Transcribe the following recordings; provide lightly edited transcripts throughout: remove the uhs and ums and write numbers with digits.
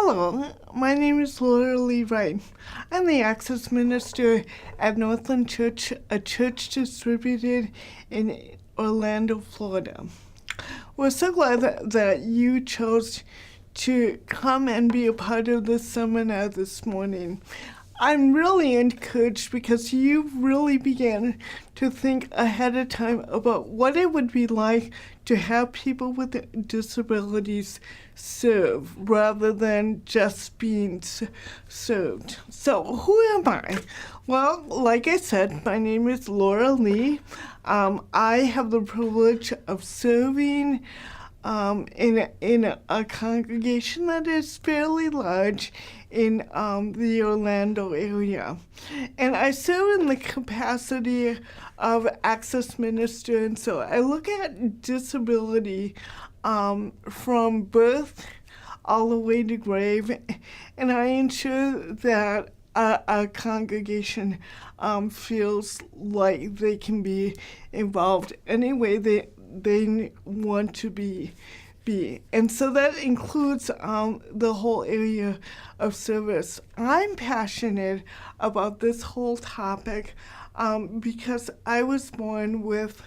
Hello, my name is Laura Lee Wright. I'm the Access Minister at Northland Church, a church distributed in Orlando, Florida. We're so glad that you chose to come and be a part of this seminar this morning. I'm really encouraged because you really began to think ahead of time about what it would be like to have people with disabilities serve rather than just being served. So who am I? Well, like I said, my name is Laura Lee. I have the privilege of serving in a congregation that is fairly large in the Orlando area. And I serve in the capacity of Access Minister, and so I look at disability from birth all the way to grave, and I ensure that a congregation feels like they can be involved any way they want to be. And so that includes the whole area of service. I'm passionate about this whole topic because I was born with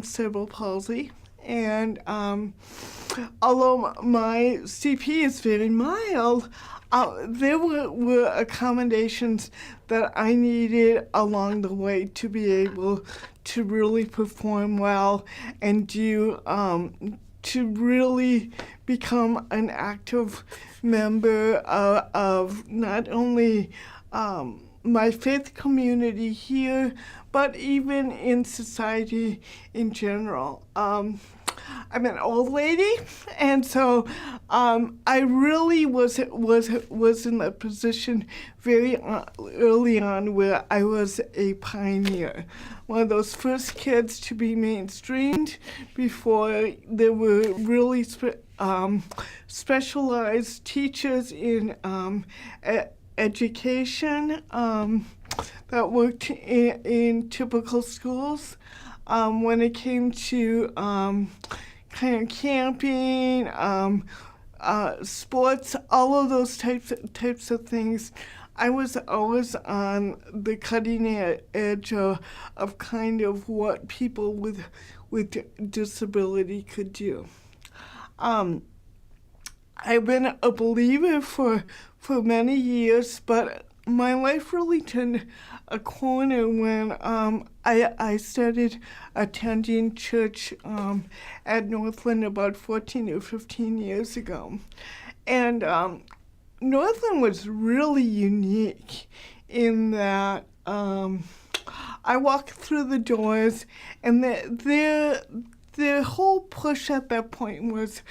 cerebral palsy. And although my CP is very mild, there were accommodations that I needed along the way to be able to really perform well and to really become an active member of not only my faith community here, but even in society in general. I'm an old lady, and so I really was in that position very early on where I was a pioneer. One of those first kids to be mainstreamed before there were really specialized teachers in education that worked in typical schools. When it came to kind of camping, sports, all of those types of things, I was always on the cutting edge of kind of what people with disability could do. I've been a believer for many years, but my life really turned a corner when I started attending church at Northland about 14 or 15 years ago. And Northland was really unique in that I walked through the doors, and their whole push at that point was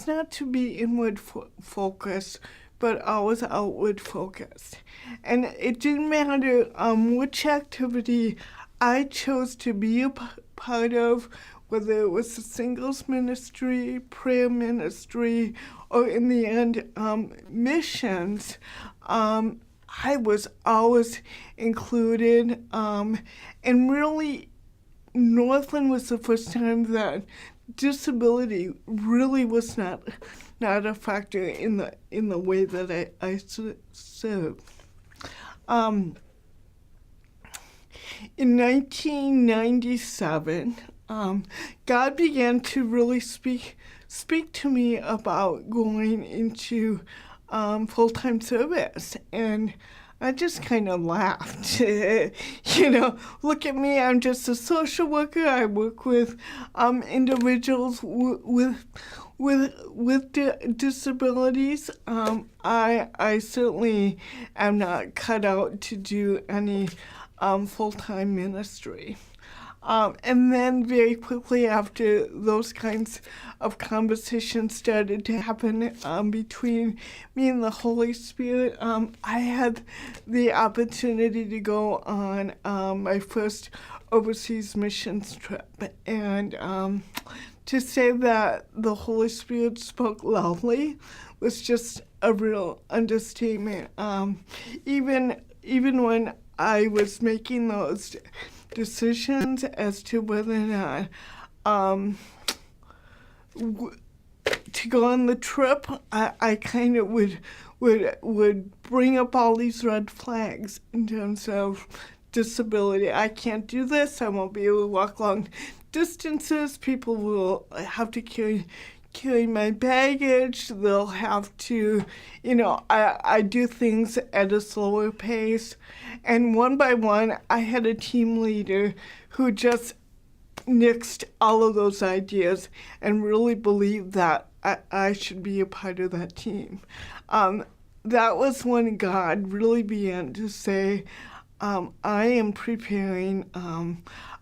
not to be inward focused, but always outward focused. And it didn't matter which activity I chose to be a part of, whether it was a singles ministry, prayer ministry, or in the end, missions. I was always included, and really, Northland was the first time that disability really was not a factor in the way that I serve. In 1997, God began to really speak to me about going into full-time service, and I just kind of laughed. Look at me, I'm just a social worker. I work with individuals with disabilities. I certainly am not cut out to do any full-time ministry. And then very quickly after those kinds of conversations started to happen between me and the Holy Spirit, I had the opportunity to go on my first overseas missions trip. And to say that the Holy Spirit spoke loudly was just a real understatement. Even when I was making those decisions as to whether or not to go on the trip, I kind of would bring up all these red flags in terms of disability. I can't do this. I won't be able to walk long distances. People will have to carry my baggage. They'll have to, I do things at a slower pace. And one by one, I had a team leader who just nixed all of those ideas and really believed that I should be a part of that team. That was when God really began to say, I am preparing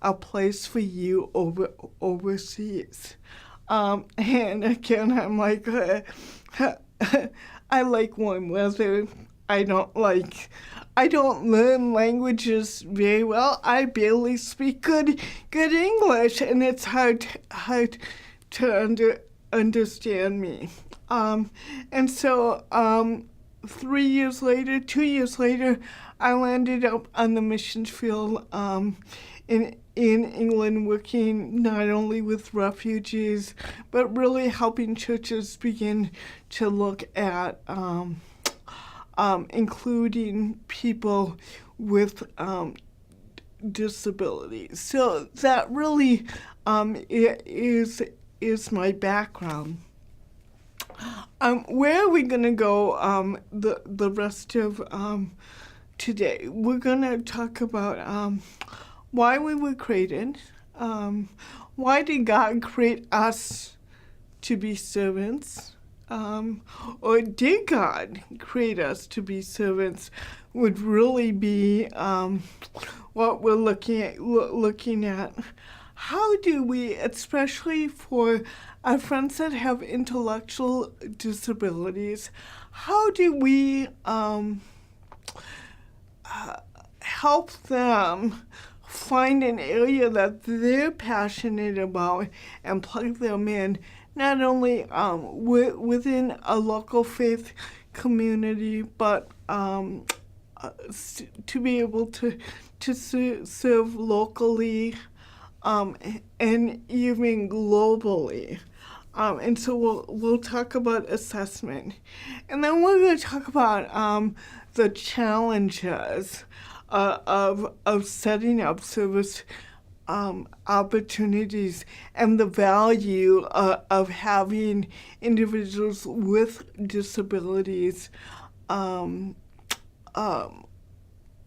a place for you overseas. And again, I'm like, I like warm weather. I don't learn languages very well. I barely speak good English, and it's hard to understand me. And so 2 years later, I landed up on the missions field in England, working not only with refugees, but really helping churches begin to look at including people with disabilities. So that really is my background. Where are we going to go the rest of today? We're going to talk about why we were created. Why did God create us to be servants? Or did God create us to be servants? Would really be what we're looking at. How do we, especially for our friends that have intellectual disabilities, how do we help them find an area that they're passionate about and plug them in, not only within a local faith community, but to be able to serve locally and even globally. And so we'll talk about assessment. And then we're going to talk about the challenges of setting up service opportunities and the value of having individuals with disabilities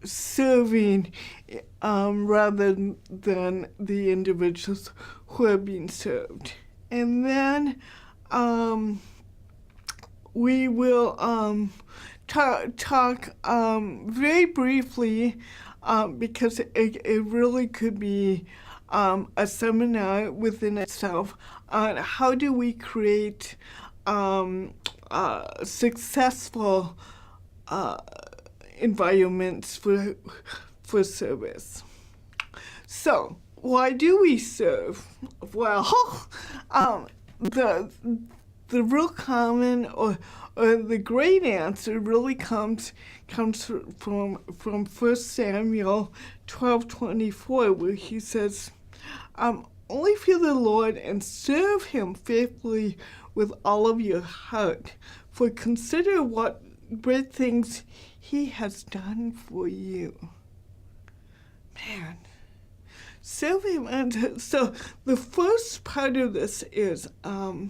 serving rather than the individuals who are being served. And then we will talk very briefly, because it really could be a seminar within itself, on how do we create successful environments for service. So, why do we serve? Well, the real common or the great answer really comes from 1 Samuel 12:24, where he says, only fear the Lord and serve him faithfully with all of your heart, for consider what great things he has done for you. Man. Serve him. And so the first part of this is a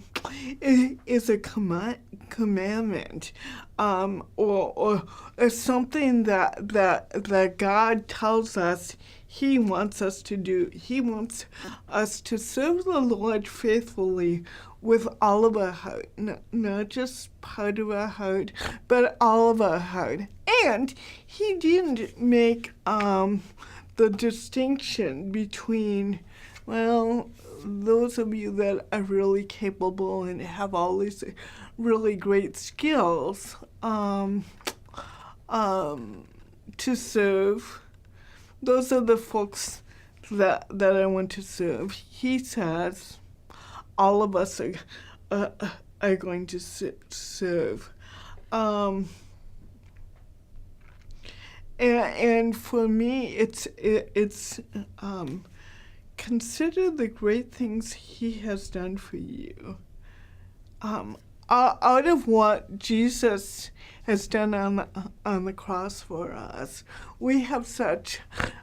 commandment, or something that God tells us he wants us to do. He wants us to serve the Lord faithfully with all of our heart, not just part of our heart, but all of our heart. And he didn't make the distinction between, well, those of you that are really capable and have all these really great skills to serve, those are the folks that I want to serve. He says all of us are going to serve. And for me, it's consider the great things he has done for you. um, out of what Jesus has done on the cross for us, we have such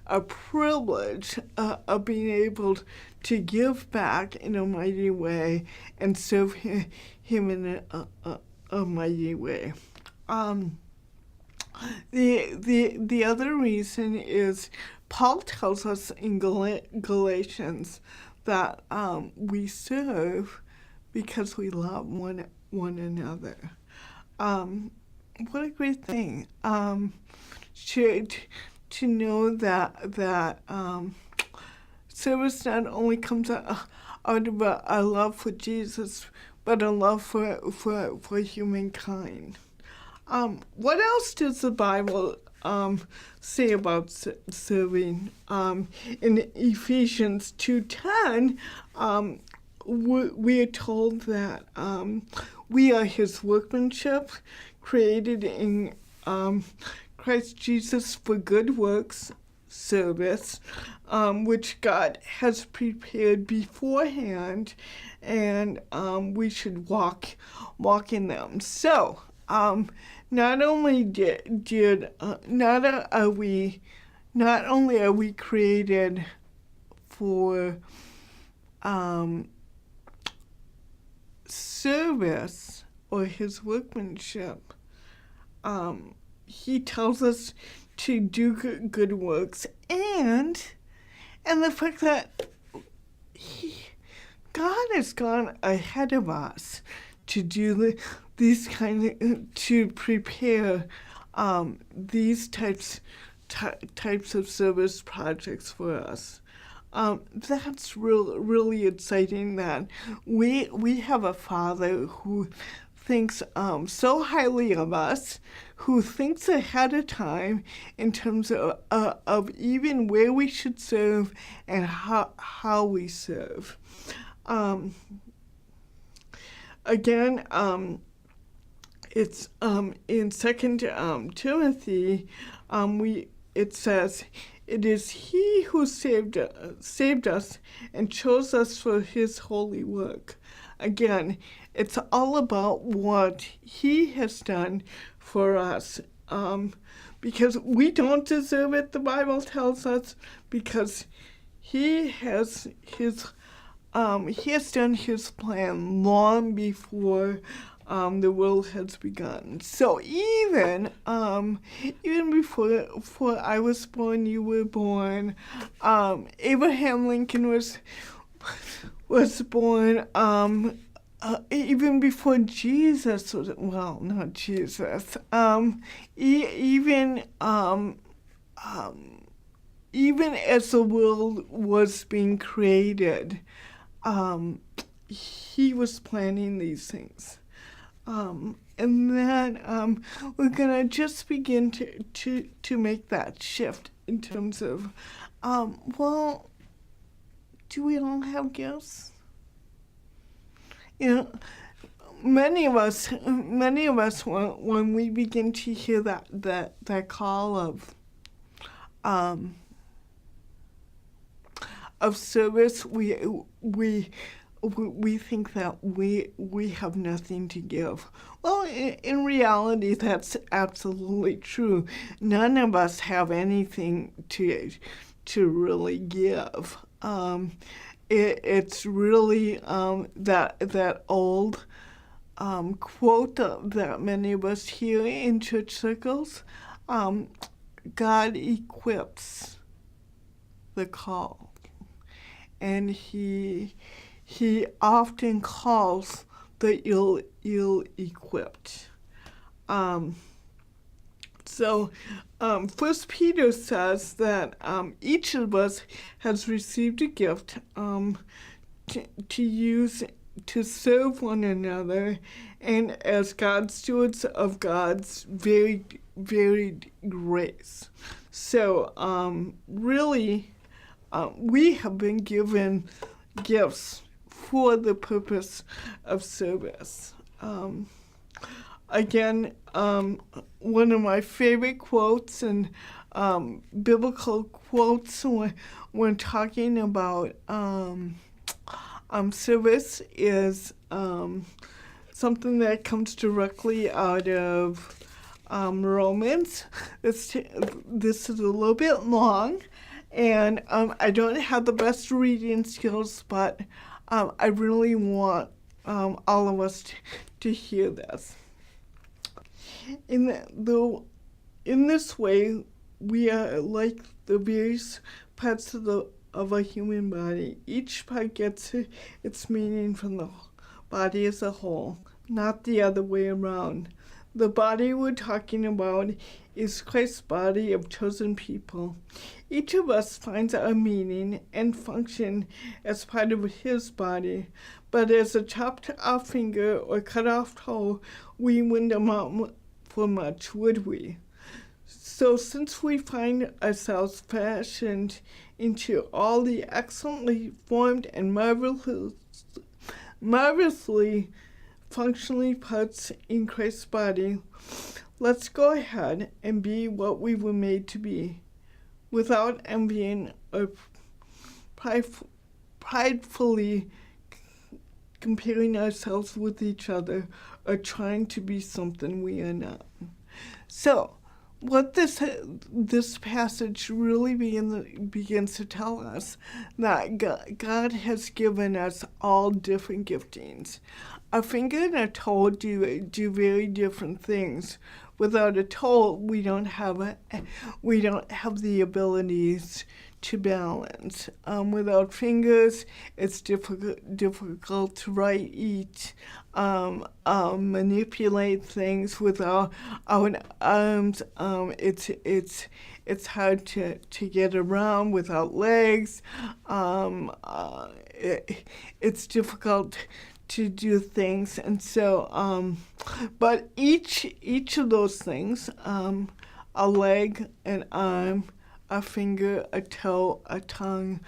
a privilege of being able to give back in a mighty way and serve him in a mighty way. The other reason is Paul tells us in Galatians that we serve because we love one another. What a great thing to know that service not only comes out of a love for Jesus, but a love for humankind. What else does the Bible say about serving? In Ephesians 2:10, we are told that we are His workmanship, created in Christ Jesus for good works, service, which God has prepared beforehand, and we should walk in them. So, not only are we created for service or His workmanship, He tells us to do good works, and the fact that God has gone ahead of us to do these to prepare these types of service projects for us. That's really exciting that we have a Father who thinks so highly of us, who thinks ahead of time in terms of even where we should serve and how we serve. Again, it's in 2 Timothy, it says, "It is He who saved us and chose us for His holy work." Again, it's all about what He has done for us, because we don't deserve it, the Bible tells us, because He has done His plan long before the world has begun. So even before I was born, you were born. Abraham Lincoln was born. Even before Jesus was, well, not Jesus. Even as the world was being created, He was planning these things. And then we're gonna just begin to make that shift in terms of, well, do we all have gifts? You know, many of us, when we begin to hear that call of service, we think that we have nothing to give. Well, in reality, that's absolutely true. None of us have anything to really give. It's really that old quote that many of us hear in church circles. God equips the called, and He often calls the ill-equipped. So 1 Peter says that each of us has received a gift to use to serve one another, and as God's stewards of God's varied grace. So really, we have been given gifts for the purpose of service. Again, one of my favorite quotes and biblical quotes when talking about service is something that comes directly out of Romans. This is a little bit long, and I don't have the best reading skills, but I really want all of us to hear this. In this way, we are like the various parts of a human body. Each part gets its meaning from the body as a whole, not the other way around. The body we're talking about is Christ's body of chosen people. Each of us finds our meaning and function as part of his body, but as a chopped off finger or cut off toe, we wouldn't amount for much, would we? So since we find ourselves fashioned into all the excellently formed and marvelously functionally parts in Christ's body, let's go ahead and be what we were made to be, without envying or pridefully comparing ourselves with each other or trying to be something we are not. So, what this passage really begins to tell us that God has given us all different giftings. A finger and a toe do very different things. Without a toe, we don't have the abilities to balance. Without fingers, it's difficult to write, eat, manipulate things. Without our arms, it's hard to get around. Without legs, it's difficult to do things. And so, but each of those things, a leg, an arm, a finger, a toe, a tongue,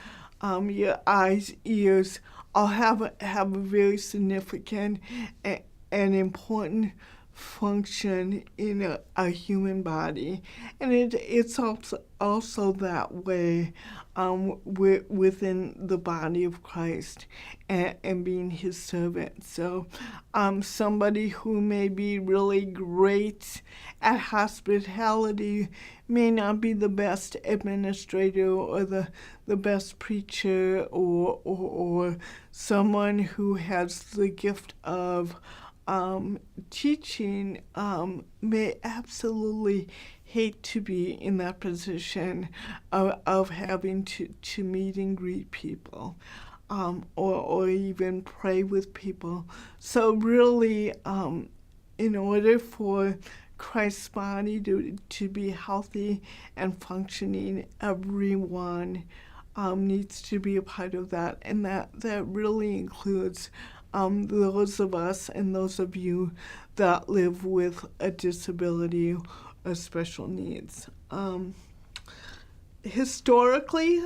your eyes, ears, all have a very significant and important function in a human body, and it's also that way within the body of Christ and being his servant. So somebody who may be really great at hospitality may not be the best administrator or the best preacher, or someone who has the gift of teaching may absolutely hate to be in that position of having to meet and greet people, or even pray with people. So really, in order for Christ's body to be healthy and functioning, everyone needs to be a part of that, and that really includes those of us and those of you that live with a disability or special needs. Historically,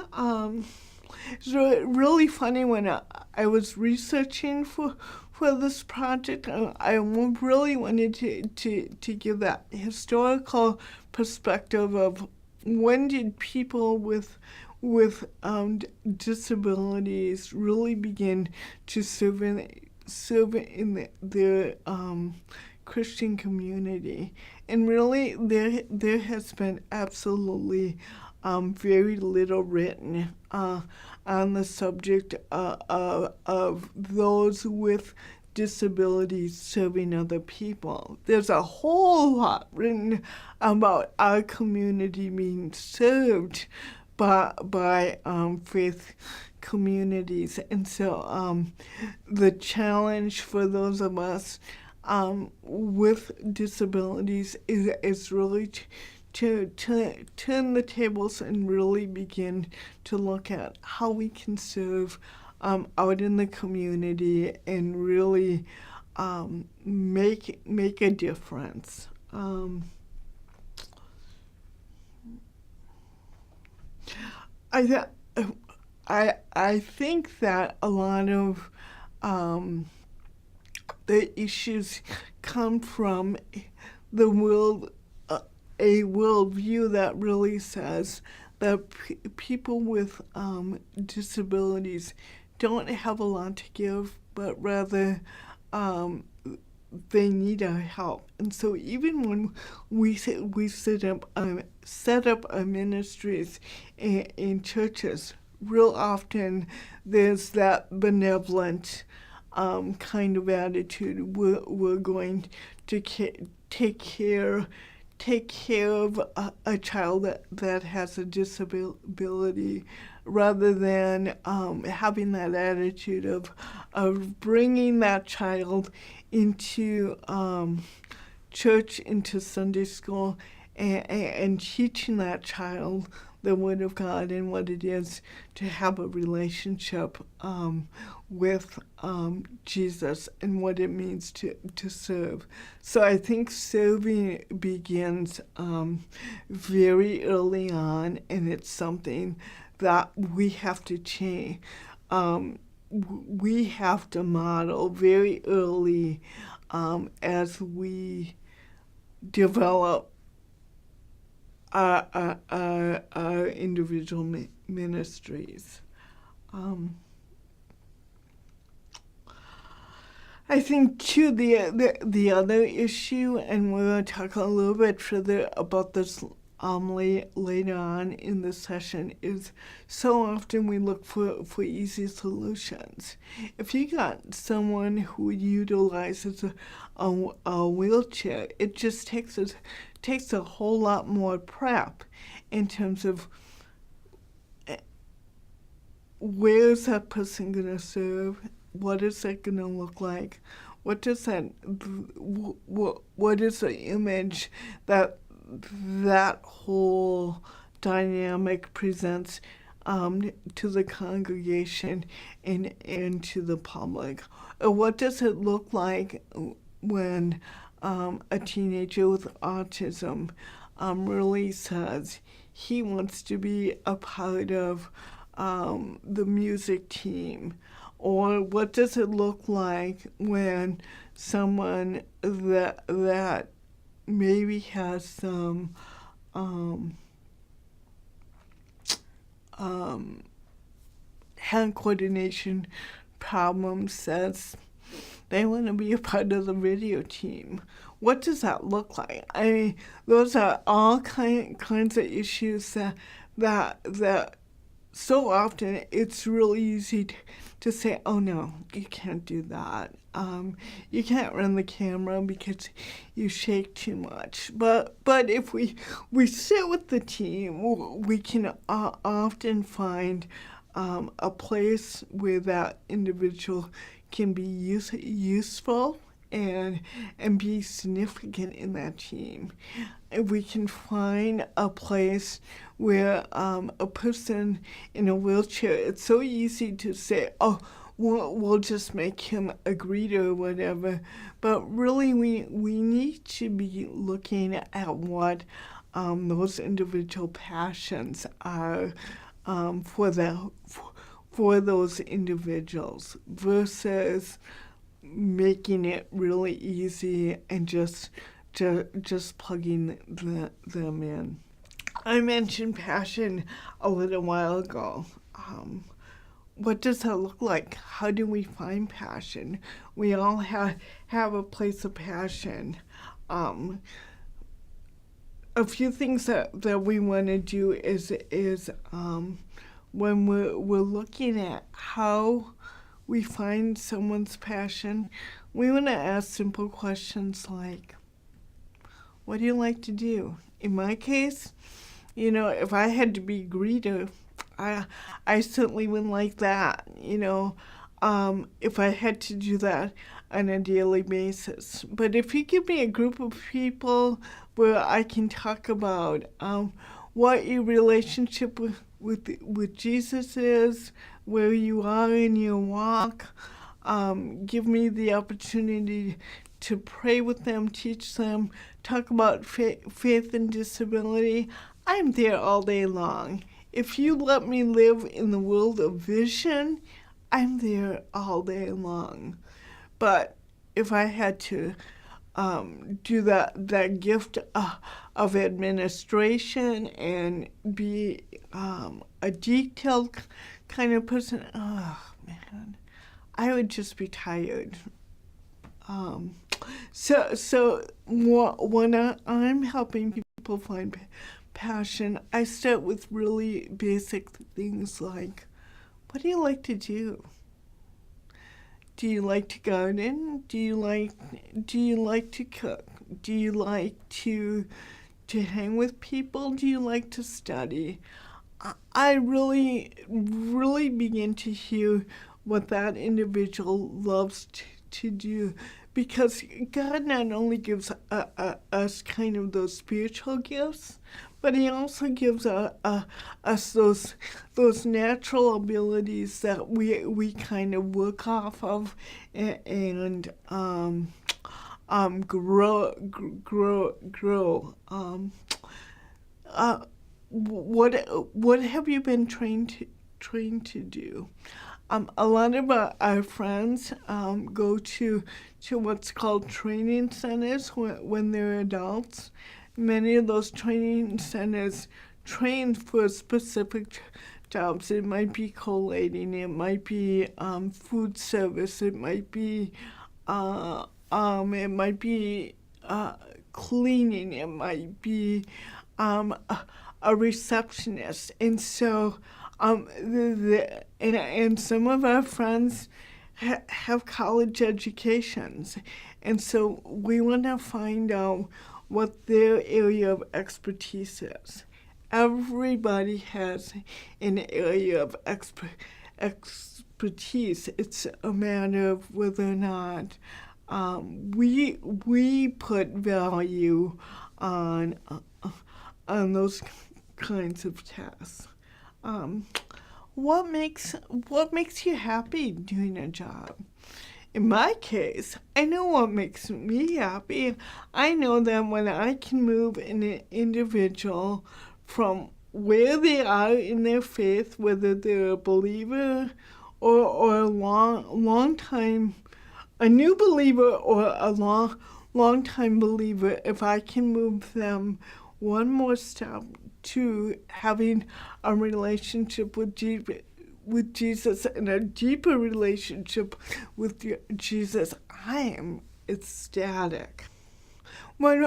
it's really funny when I was researching for this project. I really wanted to give that historical perspective of when did people with disabilities really begin to serve in their Christian community. And really, there has been absolutely very little written on the subject of those with disabilities serving other people. There's a whole lot written about our community being served by faith communities. And so the challenge for those of us with disabilities is really to turn the tables and really begin to look at how we can serve out in the community and really make a difference. I think that a lot of the issues come from the a worldview that really says that people with disabilities don't have a lot to give, but rather they need our help. And so even when we set up ministries in churches, real often there's that benevolent kind of attitude. We're going to take care of a child that has a disability, rather than having that attitude of bringing that child into church, into Sunday school, and teaching that child the Word of God and what it is to have a relationship with Jesus and what it means to serve. So I think serving begins very early on, and it's something that we have to change. We have to model very early as we develop our individual ministries. I think too the other issue, and we're going to talk a little bit further about this later on in the session, is so often we look for easy solutions. If you got someone who utilizes a wheelchair, it just takes a whole lot more prep in terms of where's that person going to serve, what is that going to look like, what is the image that whole dynamic presents to the congregation and to the public. What does it look like when a teenager with autism really says he wants to be a part of the music team? Or what does it look like when someone that maybe has some hand coordination problems says they want to be a part of the video team? What does that look like? I mean, those are all kinds of issues that so often it's really easy to say, oh no, you can't do that. You can't run the camera because you shake too much. But if we sit with the team, we can often find a place where that individual can be useful and be significant in that team. And we can find a place where a person in a wheelchair, it's so easy to say, oh, we'll just make him a greeter or whatever. But really, we need to be looking at what those individual passions are for those individuals, versus making it really easy and just plugging them in. I mentioned passion a little while ago. What does that look like? How do we find passion? We all have a place of passion. A few things that we want to do is when we're looking at how we find someone's passion, we want to ask simple questions like, what do you like to do? In my case, if I had to be a greeter, I certainly wouldn't like that, if I had to do that on a daily basis. But if you give me a group of people where I can talk about what your relationship with Jesus is, where you are in your walk, give me the opportunity to pray with them, teach them, talk about faith and disability, I'm there all day long. If you let me live in the world of vision, I'm there all day long. But if I had to do that gift of administration and be a detailed kind of person, oh man, I would just be tired. When I'm helping people find passion, I start with really basic things like, what do you like to do? Do you like to garden? Do you like to cook? Do you like to hang with people? Do you like to study? I really begin to hear what that individual loves to do, because God not only gives us kind of those spiritual gifts, but He also gives us those natural abilities that we kind of work off of and grow. What have you been trained to do? A lot of our friends go to what's called training centers when they're adults. Many of those training centers train for specific jobs. It might be collating, it might be food service, it might be cleaning, it might be a receptionist. And so and some of our friends have college educations, and so we want to find out what their area of expertise is. Everybody has an area of expertise. It's a matter of whether or not we put value on those kinds of tasks. What makes you happy doing a job? In my case, I know what makes me happy. I know that when I can move an individual from where they are in their faith, whether they're a believer or a new believer or a long time believer, if I can move them one more step to having a relationship with Jesus and a deeper relationship with Jesus, I am ecstatic. When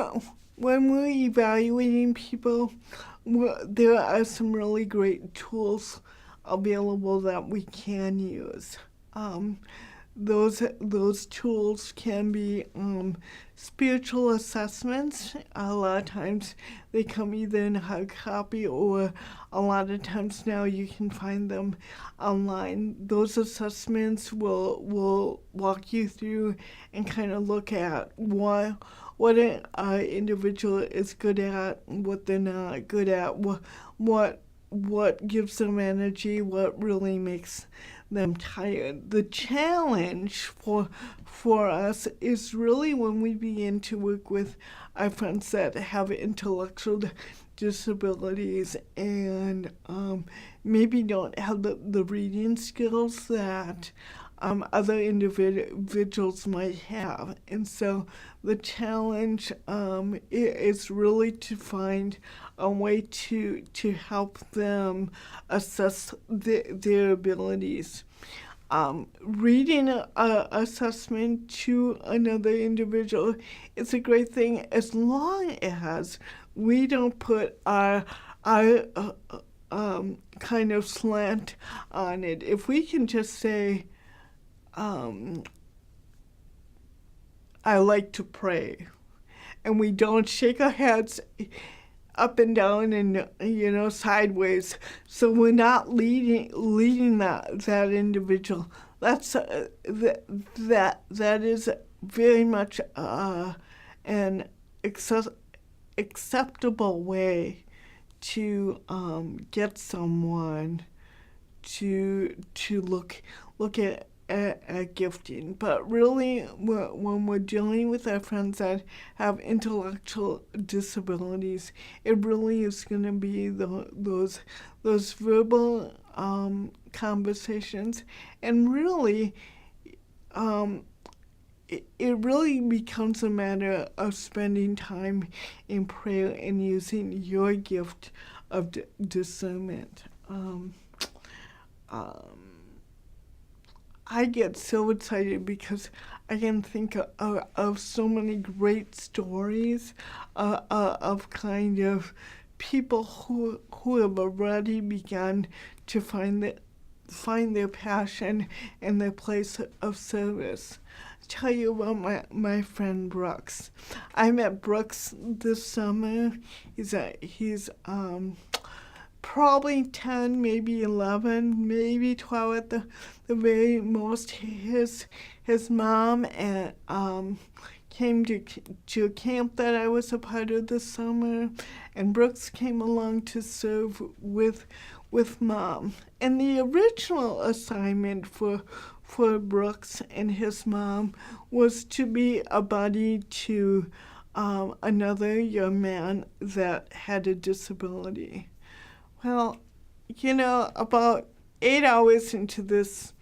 we're evaluating people, there are some really great tools available that we can use. Those tools can be spiritual assessments. A lot of times they come either in hard copy, or a lot of times now you can find them online. Those assessments will walk you through and kind of look at what an individual is good at, what they're not good at, what gives them energy, what really makes them tired. The challenge for us is really when we begin to work with our friends that have intellectual disabilities and maybe don't have the reading skills that other individuals might have. And so the challenge is really to find a way to help them assess their abilities. Reading a assessment to another individual is a great thing, as long as we don't put our kind of slant on it. If we can just say, I like to pray, and we don't shake our heads up and down and sideways, so we're not leading that individual. That's that is very much an acceptable way to get someone to look at gifting. But really, when we're dealing with our friends that have intellectual disabilities, it really is going to be those verbal conversations, and really it really becomes a matter of spending time in prayer and using your gift of discernment. I get so excited because I can think of so many great stories of kind of people who have already begun to find their passion and their place of service. Tell you about my friend Brooks. I met Brooks this summer. He's probably 10, maybe 11, maybe 12 at the very most. His mom and came to a camp that I was a part of this summer, and Brooks came along to serve with Mom. And the original assignment for Brooks and his mom was to be a buddy to another young man that had a disability. Well, about 8 hours into this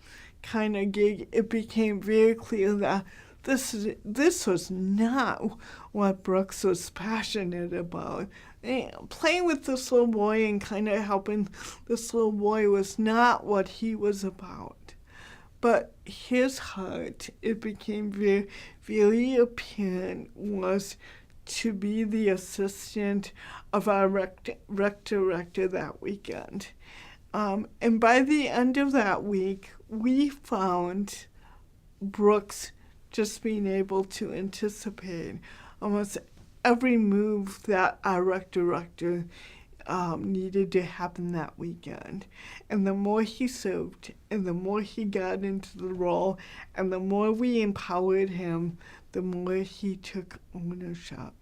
kind of gig, it became very clear that this was not what Brooks was passionate about. Playing with this little boy and kind of helping this little boy was not what he was about. But his heart, it became very, very apparent, was to be the assistant of our rec director that weekend. And by the end of that week, we found Brooks just being able to anticipate almost every move that our rec director needed to happen that weekend. And the more he served, and the more he got into the role, and the more we empowered him, the more he took ownership.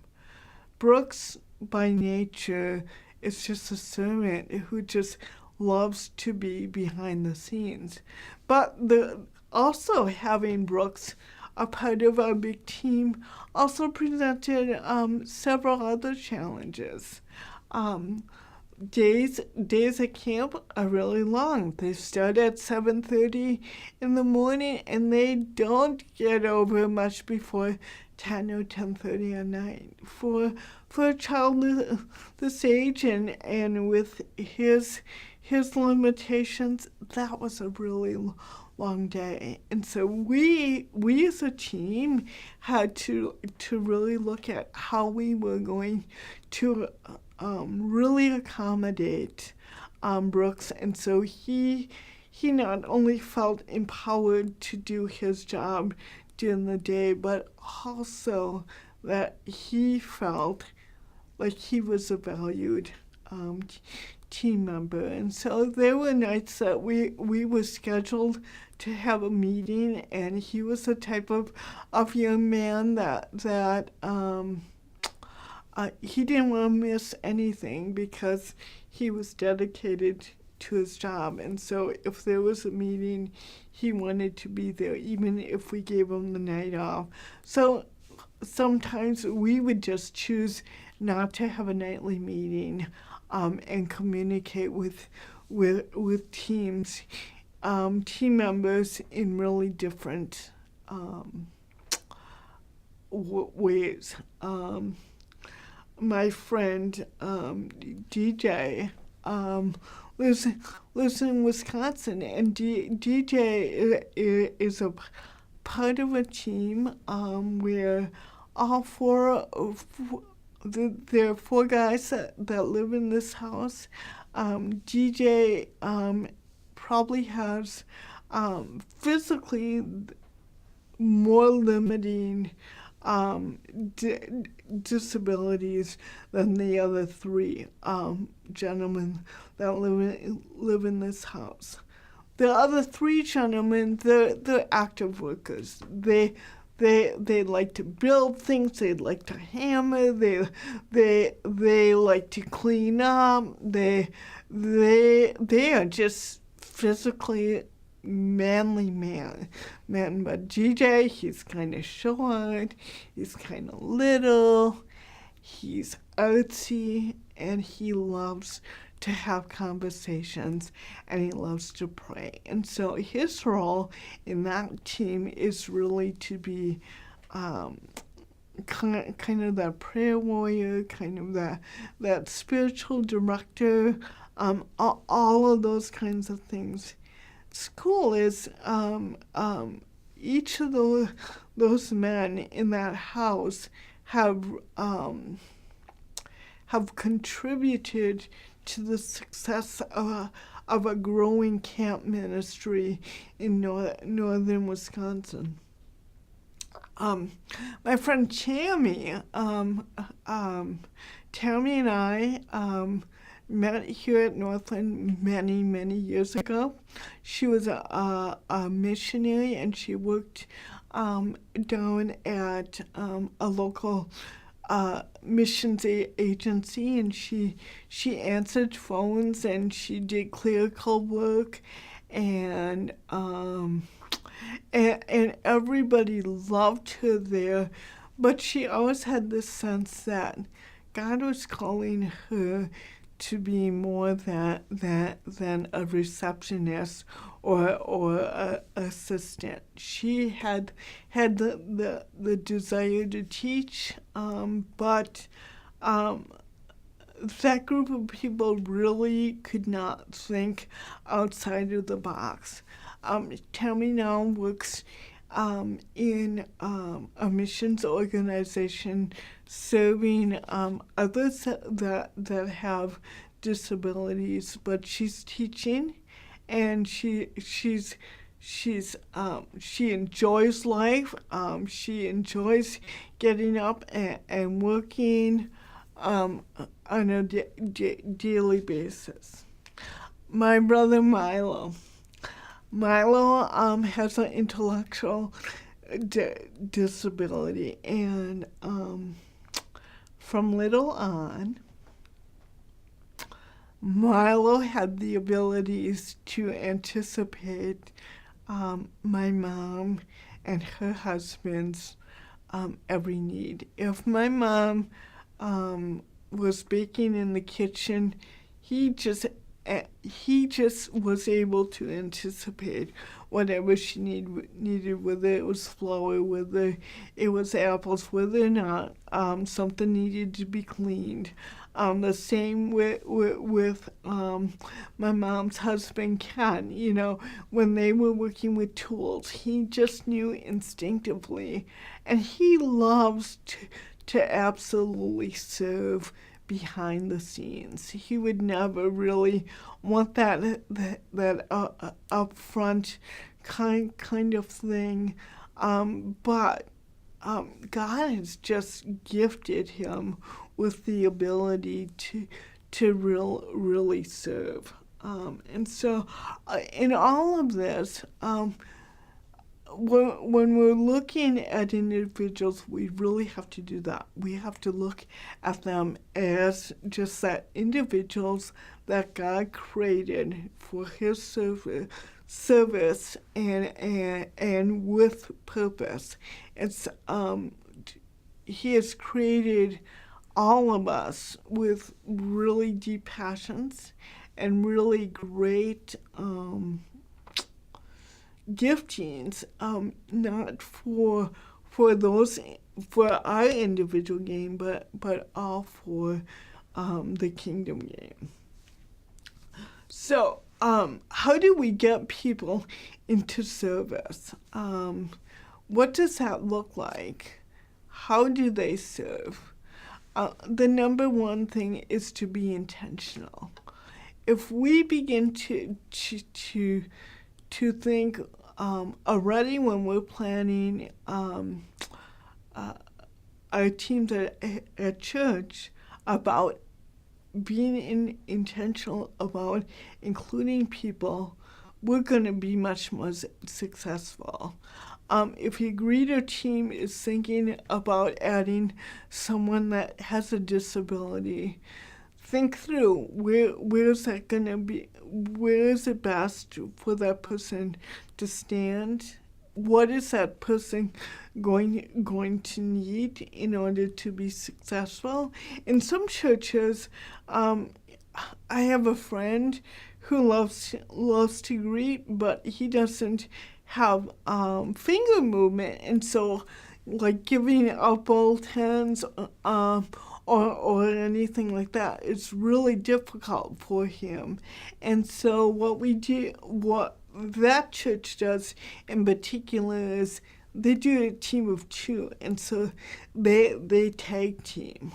Brooks, by nature, is just a servant who just loves to be behind the scenes. But also having Brooks a part of our big team also presented several other challenges. Days at camp are really long. They start at 7:30 in the morning, and they don't get over much before 10 or 10:30 at night. For a child this age and with his limitations, that was a really long day. And so we as a team had to really look at how we were going to really accommodate Brooks. And so he not only felt empowered to do his job during the day, but also that he felt like he was a valued team member. And so there were nights that we were scheduled to have a meeting, and he was the type of young man that he didn't want to miss anything because he was dedicated to his job. And so if there was a meeting, he wanted to be there, even if we gave him the night off. So sometimes we would just choose not to have a nightly meeting and communicate with teams, team members in really different ways. My friend DJ lives in Wisconsin, and DJ is a part of a team where all there are 4 guys that live in this house. DJ probably has physically more limiting disabilities than the other 3 gentlemen that live in this house. The other 3 gentlemen, they're active workers. They like to build things. They like to hammer. They like to clean up. They are just physically manly men. But DJ, he's kind of short. He's kind of little. He's artsy, and he loves to have conversations, and he loves to pray. And so his role in that team is really to be kind of that prayer warrior, kind of that spiritual director, all of those kinds of things. School is each of those men in that house have contributed to the success of a growing camp ministry in northern Wisconsin. My friend Tammy, Tammy and I met here at Northland many, many years ago. She was a missionary, and she worked down at a local missions agency, and she answered phones, and she did clerical work, and everybody loved her there, but she always had this sense that God was calling her to be more than a receptionist or a assistant. She had the desire to teach, but that group of people really could not think outside of the box. Tammy now works in a missions organization serving others that have disabilities, but she's teaching, and she enjoys life. She enjoys getting up and working on a daily basis. My brother Milo has an intellectual disability, and from little on, Milo had the abilities to anticipate my mom and her husband's every need. If my mom was baking in the kitchen, he just was able to anticipate whatever she needed, whether it was flour, whether it was apples, whether or not something needed to be cleaned. The same with my mom's husband, Ken. You know, when they were working with tools, he just knew instinctively, and he loves to absolutely serve behind the scenes. He would never really want that upfront kind of thing, but God has just gifted him with the ability to really serve, and so in all of this. When we're looking at individuals, we really have to do that. We have to look at them as just that individuals that God created for His service and with purpose. It's He has created all of us with really deep passions and really great giftings, not for our individual gain, but all for the kingdom gain. So, how do we get people into service? What does that look like? How do they serve? The number one thing is to be intentional. If we begin to think already when we're planning our teams at church about being intentional about including people, we're going to be much more successful. If your greeter team is thinking about adding someone that has a disability, think through where's that going to be, where is it best for that person to stand? What is that person going to need in order to be successful? In some churches, I have a friend who loves to greet, but he doesn't have finger movement, and so like giving out bulletins or anything like that, it's really difficult for him. And so what that church does in particular is they do a team of two, and so they tag team.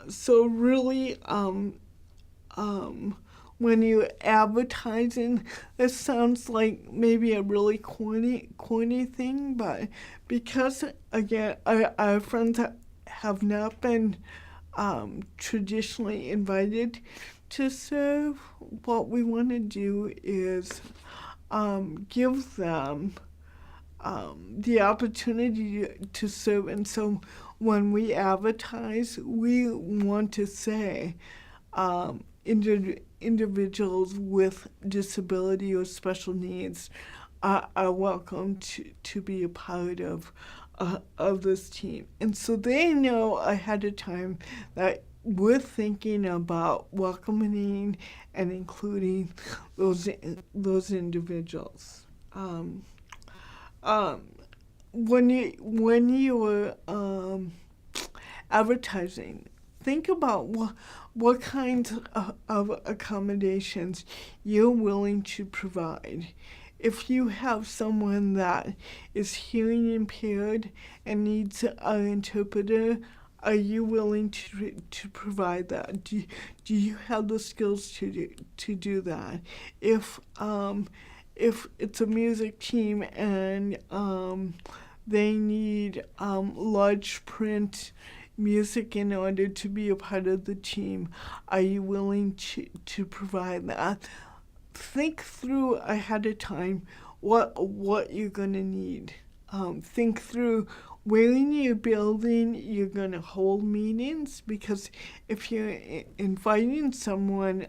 So really, when you're advertising, this sounds like maybe a really corny thing, but because again, our friends have not been traditionally invited to serve, what we want to do is give them the opportunity to serve. And so when we advertise, we want to say individuals with disability or special needs are welcome to be a part of this team. And so they know ahead of time that we're thinking about welcoming and including those individuals. When you were advertising, think about what kinds of accommodations you're willing to provide. If you have someone that is hearing impaired and needs an interpreter, are you willing to provide that? Do you have the skills to do that? If it's a music team and they need large print music in order to be a part of the team, are you willing to provide that? Think through ahead of time what you're going to need. Think through where in your building you're going to hold meetings, because if you're inviting someone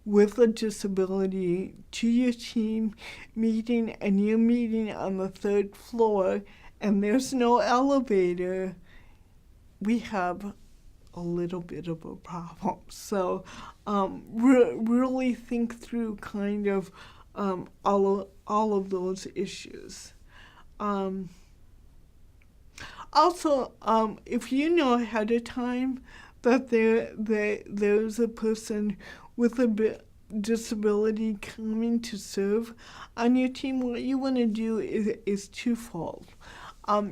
with a disability to your team meeting and you're meeting on the third floor and there's no elevator, we have a little bit of a problem. So really think through kind of all of those issues. Also, if you know ahead of time that there's a person with a disability coming to serve on your team, what you want to do is twofold.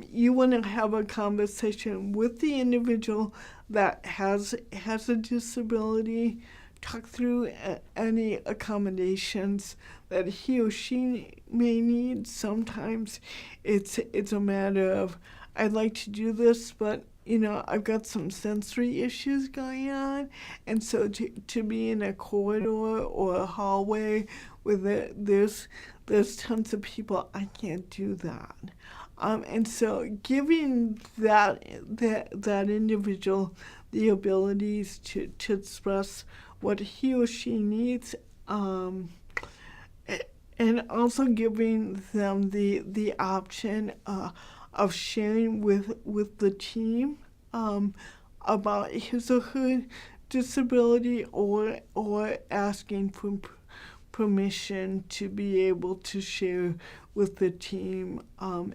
You want to have a conversation with the individual that has a disability, talk through any accommodations that he or she may need. Sometimes it's a matter of, I'd like to do this, but I've got some sensory issues going on, and so to be in a corridor or a hallway where there's tons of people, I can't do that. And so giving that individual the abilities to express what he or she needs, and also giving them the option of sharing with the team about his or her disability, or asking for permission to be able to share with the team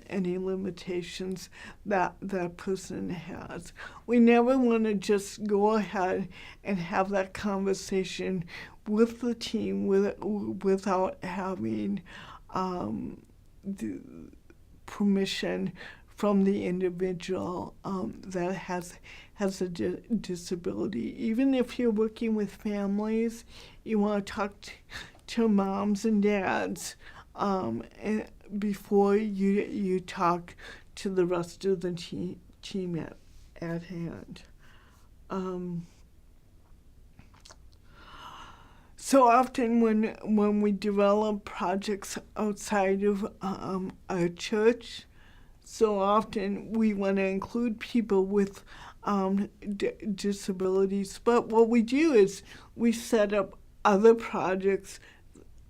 any limitations that person has. We never want to just go ahead and have that conversation with the team without having the permission from the individual that has a disability. Even if you're working with families, you want to talk to moms and dads and before you talk to the rest of the team at hand. So often when we develop projects outside of our church, so often we want to include people with disabilities. But what we do is we set up other projects,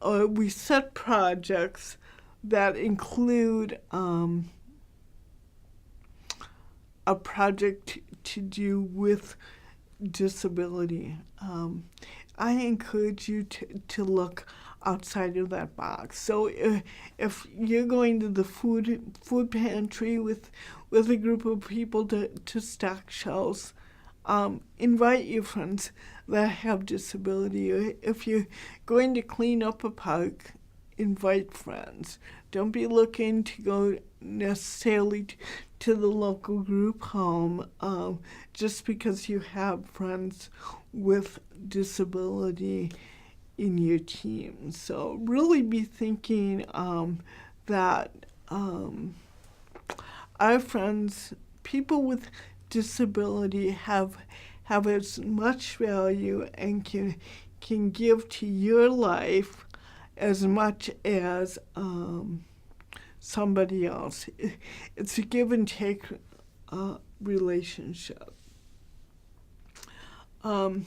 or we set projects that include a project to do with disability. I encourage you to look outside of that box. So if you're going to the food pantry with a group of people to stock shelves, invite your friends that have disability. Or if you're going to clean up a park, invite friends Don't be looking to go necessarily to the local group home just because you have friends with disability in your team. So really be thinking that our friends, people with disability, have as much value and can give to your life as much as somebody else. It's a give and take relationship. So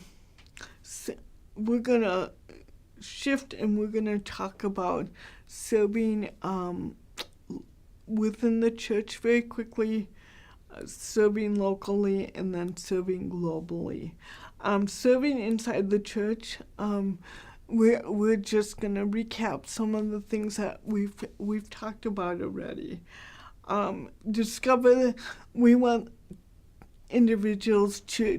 we're gonna shift and we're gonna talk about serving within the church very quickly, serving locally, and then serving globally. Serving inside the church, we're just gonna recap some of the things that we've talked about already. We want individuals to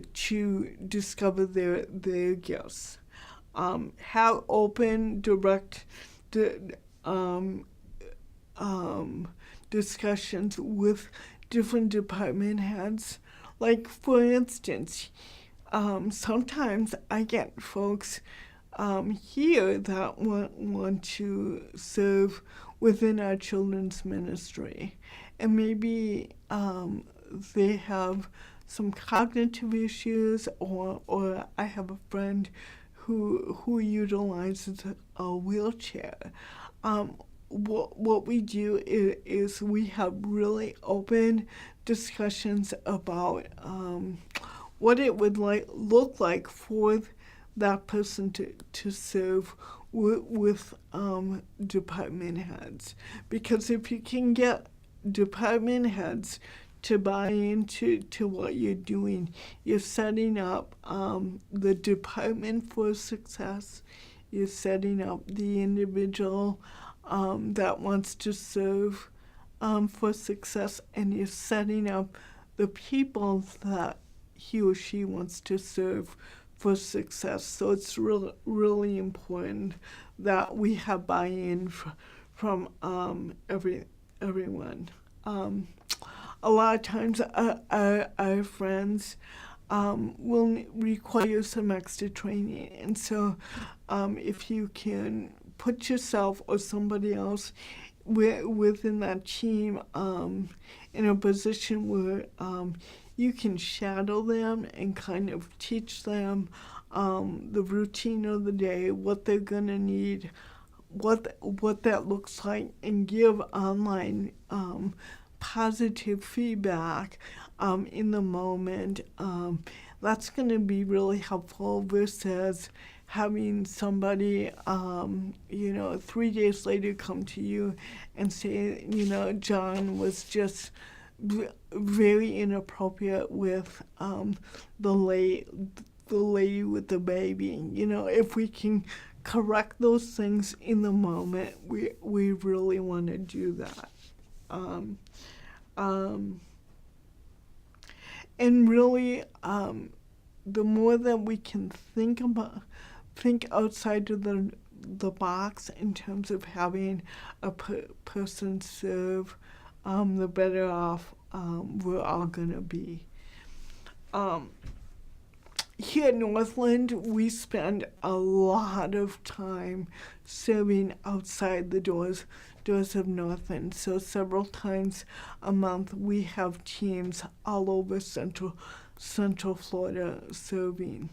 discover their gifts. Have open, direct discussions with different department heads. Like, for instance, sometimes I get folks here that want to serve within our children's ministry. And maybe they have some cognitive issues, or I have a friend who utilizes a wheelchair. What we do is we have really open discussions about what it would look like for that person to serve with department heads. Because if you can get department heads to buy into what you're doing, you're setting up the department for success. You're setting up the individual that wants to serve for success, and you're setting up the people that he or she wants to serve for success. So it's really important that we have buy-in from everyone. A lot of times our friends will require some extra training, and so if you can put yourself or somebody else within that team in a position where you can shadow them and kind of teach them the routine of the day, what they're gonna need, what that looks like, and give online positive feedback in the moment. That's going to be really helpful versus having somebody, 3 days later come to you and say, John was just very inappropriate with the lady with the baby. If we can correct those things in the moment, we really want to do that. And really, the more that we can think outside of the box in terms of having a person serve, the better off we're all gonna be. Here at Northland, we spend a lot of time serving outside the doors of Northland. So several times a month, we have teams all over Central Florida serving.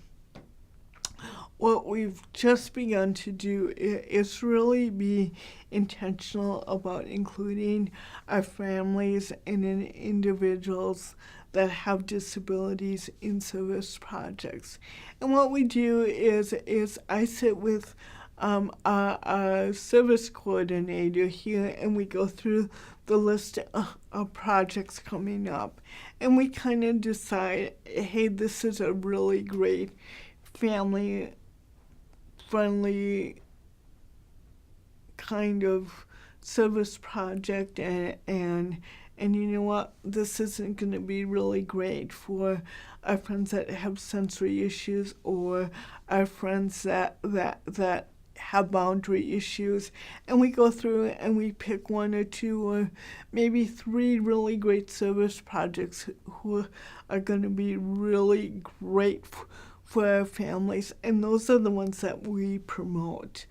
What we've just begun to do is really be intentional about including our families and individuals that have disabilities in service projects. And what we do is I sit with our service coordinator here, and we go through the list of projects coming up, and we kind of decide, hey, this is a really great family-friendly kind of service project, and you know what, this isn't going to be really great for our friends that have sensory issues, or our friends that have boundary issues, and we go through and we pick one or two or maybe three really great service projects who are going to be really great for our families, and those are the ones that we promote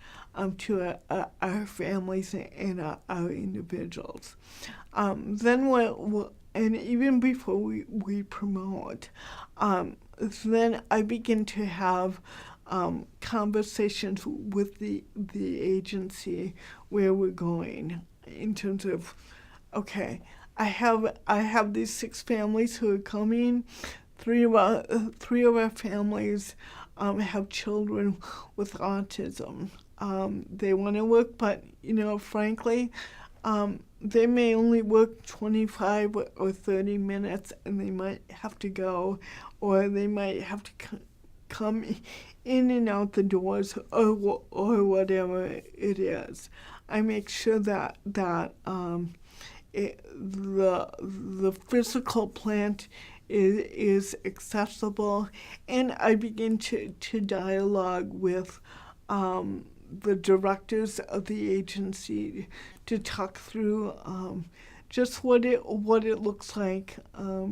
to our families and our individuals. Then and even before we promote, then I begin to have conversations with the agency where we're going in terms of, okay, I have these 6 families who are coming. Three of our families have children with autism. They want to work, but frankly, they may only work 25 or 30 minutes, and they might have to go, or they might have to come in and out the doors, or whatever it is. I make sure that the physical plant is accessible, and I begin to dialogue with the directors of the agency to talk through just what it looks like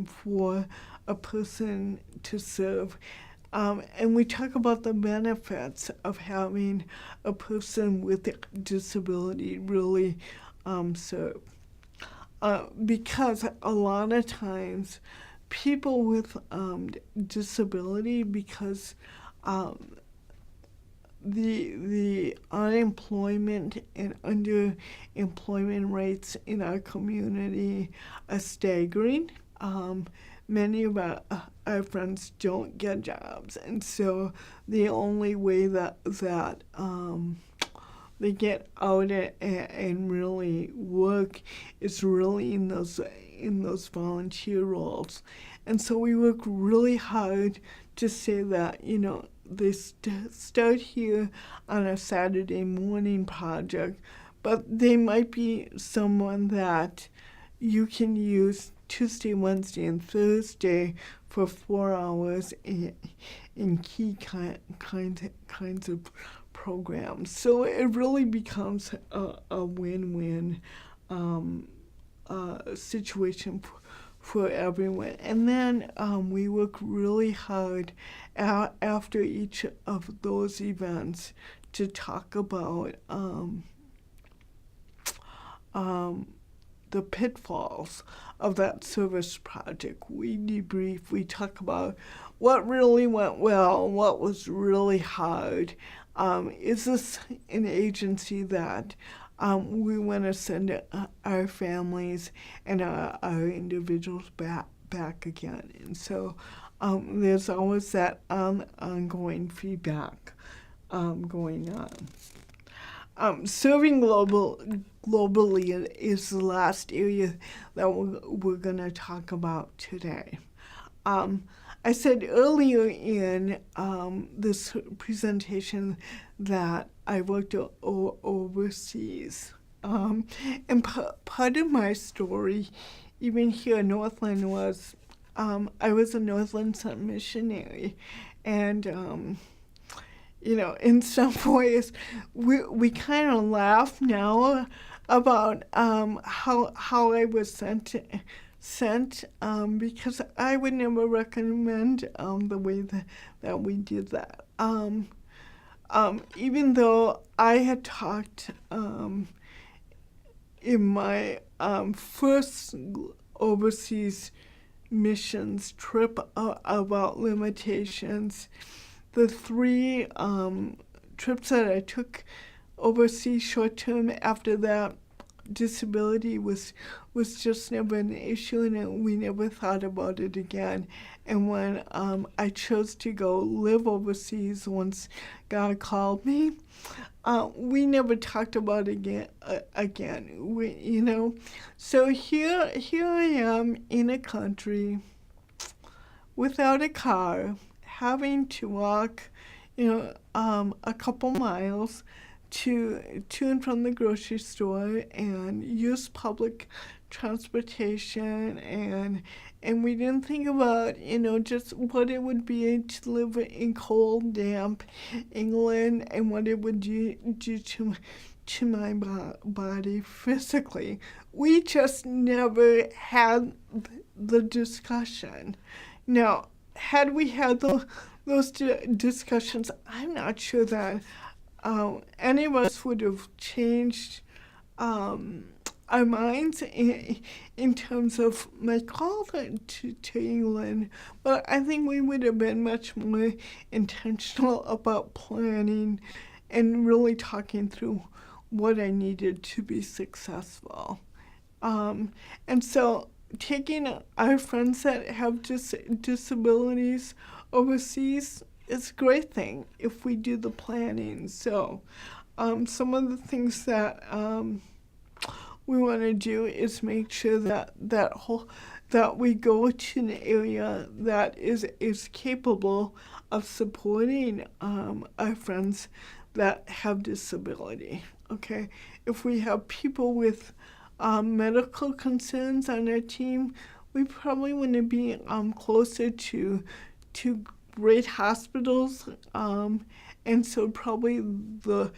for a person to serve. And we talk about the benefits of having a person with a disability really serve. Because a lot of times people with disability, because the unemployment and underemployment rates in our community are staggering. Many of our friends don't get jobs, and so the only way that they get out and really work is really in those volunteer roles. And so we work really hard to say that, they start here on a Saturday morning project, but they might be someone that you can use Tuesday, Wednesday, and Thursday for 4 hours in key kinds of programs. So it really becomes a win-win situation for everyone. And then we work really hard after each of those events to talk about the pitfalls of that service project. We debrief, we talk about what really went well, what was really hard. Is this an agency that we want to send our families and our individuals back again? And so there's always that ongoing feedback going on. Serving globally is the last area that we're going to talk about today. I said earlier in this presentation that I worked overseas. And part of my story, even here in Northland, was I was a Northland Sun missionary. And in some ways, we kind of laugh now about how I was sent because I would never recommend the way that we did that. Even though I had talked in my first overseas missions trip about limitations, the 3 trips that I took overseas short term after that, disability was just never an issue, and we never thought about it again. And when I chose to go live overseas once God called me, we never talked about it again. So here I am in a country without a car, having to walk a couple miles to and from the grocery store and use public transportation, and we didn't think about, just what it would be to live in cold, damp England, and what it would do to my body physically. We just never had the discussion. Now, had we had those discussions, I'm not sure that any of us would have changed our minds in terms of my call to England, but I think we would have been much more intentional about planning and really talking through what I needed to be successful. And so taking our friends that have disabilities overseas is a great thing if we do the planning. So some of the things that we want to do is make sure that we go to an area that is capable of supporting our friends that have disability. Okay, if we have people with medical concerns on our team, we probably want to be closer to great hospitals, and so probably the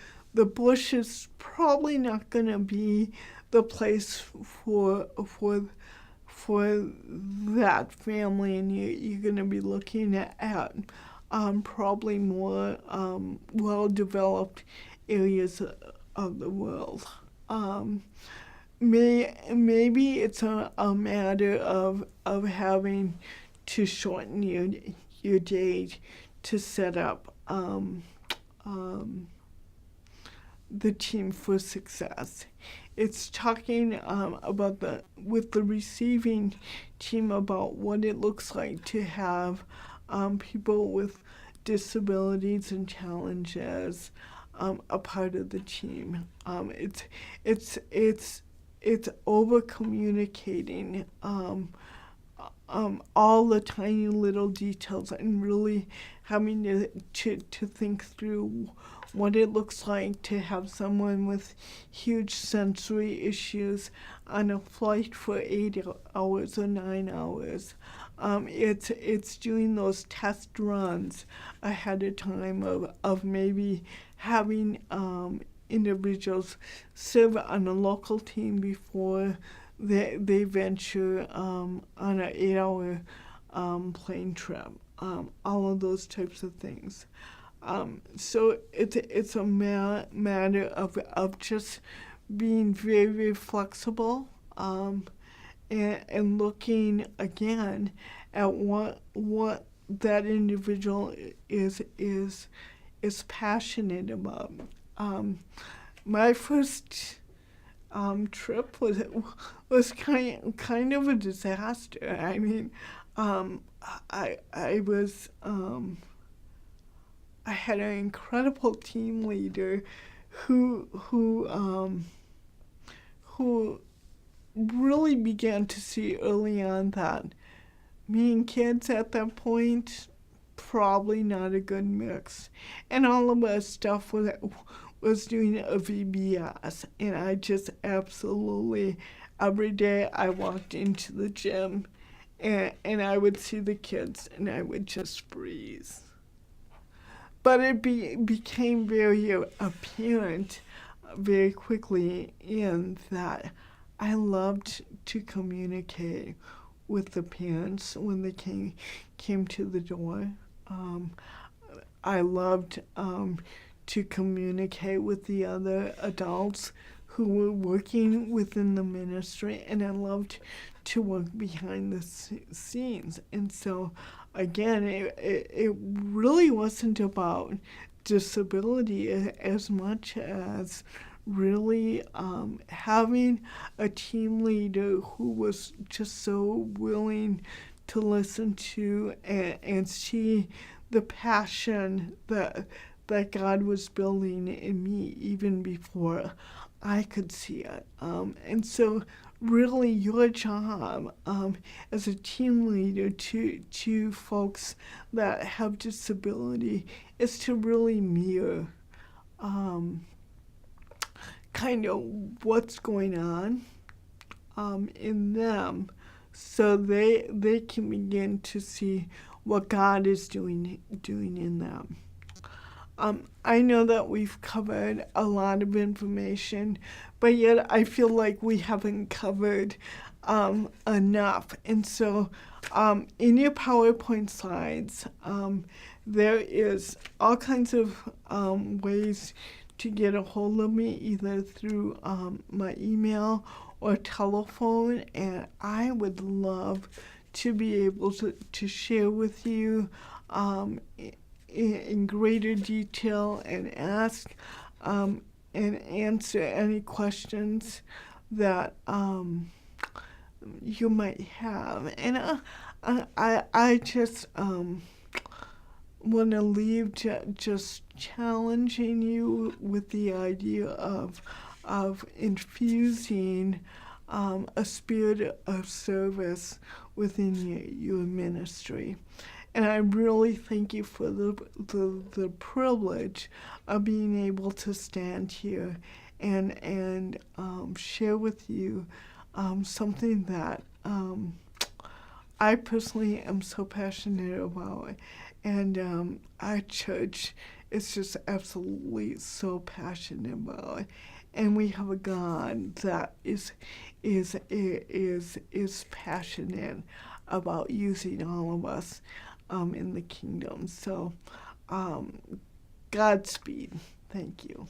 bush is probably not going to be the place for that family, and you're going to be looking at probably more well-developed areas of the world. Maybe it's a matter of having to shorten your day to set up the team for success. It's talking with the receiving team about what it looks like to have people with disabilities and challenges a part of the team. It's over communicating all the tiny little details and really having to think through what it looks like to have someone with huge sensory issues on a flight for 8 hours or 9 hours. It's doing those test runs ahead of time of maybe having individuals serve on a local team before they venture on an 8-hour plane trip. All of those types of things. So it's a matter of just being very, very flexible, and looking again at what that individual is passionate about. My first trip was kind of a disaster. I mean, I was I had an incredible team leader who really began to see early on that me and kids at that point, probably not a good mix. And all of our stuff was doing a VBS, and I just absolutely, every day I walked into the gym and I would see the kids and I would just freeze. But it became very apparent very quickly in that I loved to communicate with the parents when they came to the door. I loved to communicate with the other adults who were working within the ministry, and I loved to work behind the scenes. And so, again, it really wasn't about disability as much as really having a team leader who was just so willing to listen to and see the passion that God was building in me even before I could see it. And so really your job as a team leader to folks that have disability is to really mirror kind of what's going on in them, so they can begin to see what God is doing in them. I know that we've covered a lot of information, but yet I feel like we haven't covered enough. And so in your PowerPoint slides, there is all kinds of ways to get a hold of me, either through my email or telephone, and I would love to be able to share with you in greater detail and ask and answer any questions that you might have. And I just want to leave just challenging you with the idea of infusing a spirit of service within your ministry. And I really thank you for the privilege of being able to stand here and share with you something that I personally am so passionate about. And our church is just absolutely so passionate about it. And we have a God that is passionate about using all of us in the kingdom. So, Godspeed. Thank you.